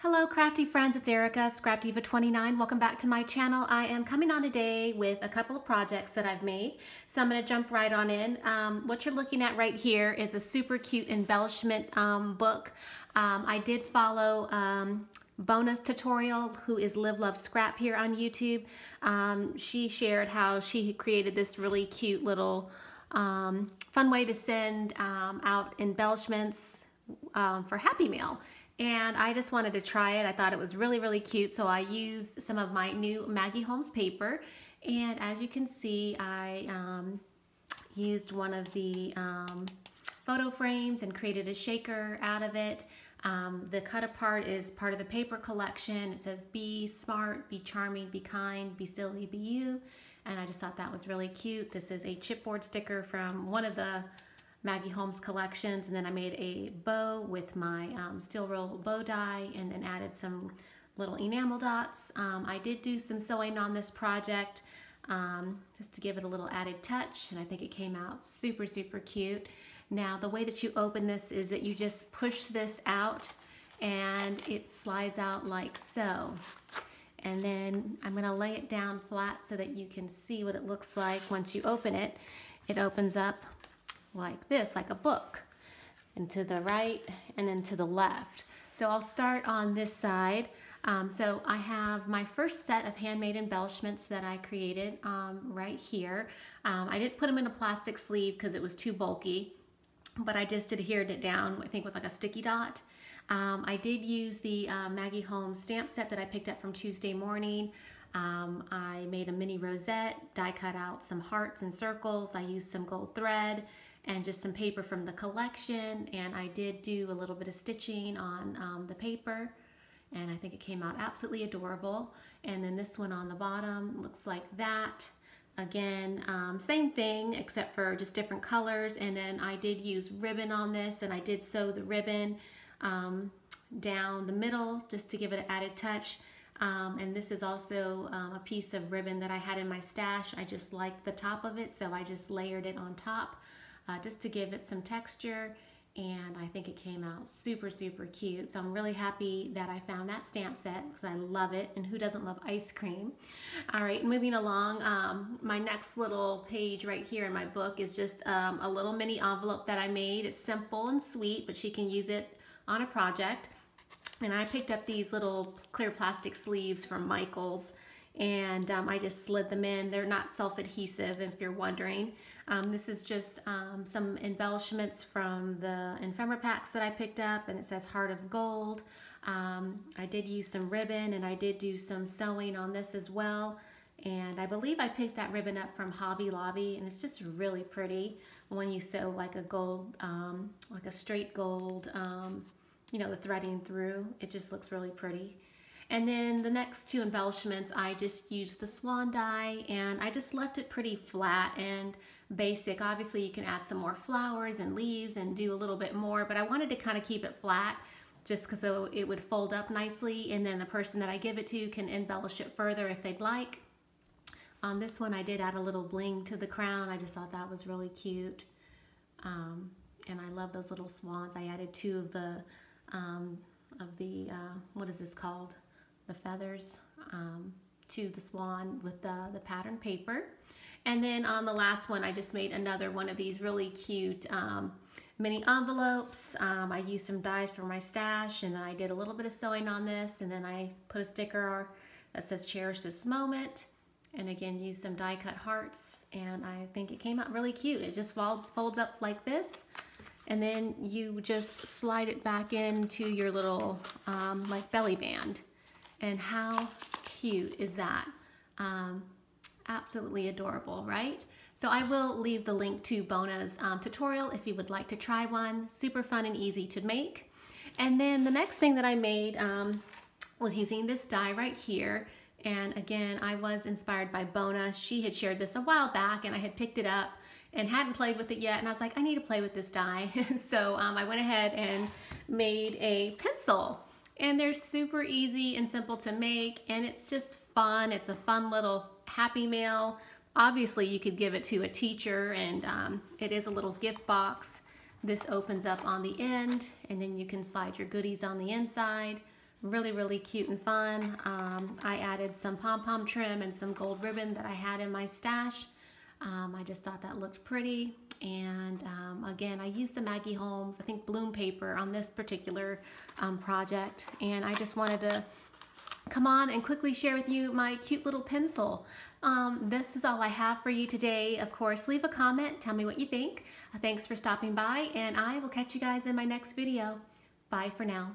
Hello crafty friends, it's Erica, Scrapdivatwentynine. Welcome back to my channel. I am coming on today with a couple of projects that I've made. So I'm going to jump right on in. What you're looking at right here is a super cute embellishment book. I did follow Bona's tutorial, who is Live Love Scrap here on YouTube. She shared how she created this really cute little fun way to send out embellishments for Happy Mail. And I just wanted to try it. I thought it was really, really cute. So I used some of my new Maggie Holmes paper. And as you can see, I used one of the photo frames and created a shaker out of it. The cut apart is part of the paper collection. It says, be smart, be charming, be kind, be silly, be you. And I just thought that was really cute. This is a chipboard sticker from one of the Maggie Holmes collections, and then I made a bow with my steel roll bow die and then added some little enamel dots. I did do some sewing on this project just to give it a little added touch, and I think it came out super, super cute. Now the way that you open this is that you just push this out and it slides out like so. And then I'm going to lay it down flat so that you can see what it looks like once you open it. It opens up like this, like a book, and to the right and then to the left. So I'll start on this side. So I have my first set of handmade embellishments that I created right here. I didn't put them in a plastic sleeve because it was too bulky, but I just adhered it down, I think with like a sticky dot. I did use the Maggie Holmes stamp set that I picked up from Tuesday Morning. I made a mini rosette, die cut out some hearts and circles. I used some gold thread and just some paper from the collection, and I did do a little bit of stitching on the paper, and I think it came out absolutely adorable. And then this one on the bottom looks like that. Again, same thing except for just different colors. And then I did use ribbon on this, and I did sew the ribbon down the middle just to give it an added touch. And this is also a piece of ribbon that I had in my stash. I just liked the top of it, so I just layered it on top just to give it some texture, and I think it came out super, super cute. So I'm really happy that I found that stamp set because I love it, and who doesn't love ice cream? All right, moving along, my next little page right here in my book is just a little mini envelope that I made. It's simple and sweet, but she can use it on a project. And I picked up these little clear plastic sleeves from Michael's, and I just slid them in. They're not self-adhesive, if you're wondering. This is just some embellishments from the ephemera packs that I picked up, and it says Heart of Gold. I did use some ribbon, and I did do some sewing on this as well. And I believe I picked that ribbon up from Hobby Lobby, and it's just really pretty when you sew like a gold, like a straight gold, you know, the threading through. It just looks really pretty. And then the next two embellishments, I just used the swan die, and I just left it pretty flat and basic. Obviously you can add some more flowers and leaves and do a little bit more, but I wanted to kind of keep it flat just because so it would fold up nicely, and then the person that I give it to can embellish it further if they'd like. On this one I did add a little bling to the crown. I just thought that was really cute. And I love those little swans. I added two of the what is this called? The feathers to the swan with the pattern paper. And then on the last one, I just made another one of these really cute mini envelopes. I used some dies from my stash, and then I did a little bit of sewing on this, and then I put a sticker that says cherish this moment, and again used some die cut hearts, and I think it came out really cute. It just folds up like this, and then you just slide it back into your little like belly band. And how cute is that? Absolutely adorable, right? So I will leave the link to Bona's tutorial if you would like to try one. Super fun and easy to make. And then the next thing that I made was using this die right here. And again, I was inspired by Bona. She had shared this a while back, and I had picked it up and hadn't played with it yet, and I was like, I need to play with this die. So I went ahead and made a pencil. And they're super easy and simple to make, and it's just fun. It's a fun little Happy Mail. Obviously you could give it to a teacher, and it is a little gift box. This opens up on the end, and then you can slide your goodies on the inside. Really, really cute and fun. I added some pom-pom trim and some gold ribbon that I had in my stash. I just thought that looked pretty. And again, I used the Maggie Holmes, I think bloom paper on this particular project. And I just wanted to come on and quickly share with you my cute little pencil. This is all I have for you today. Of course, leave a comment, tell me what you think. Thanks for stopping by, and I will catch you guys in my next video. Bye for now.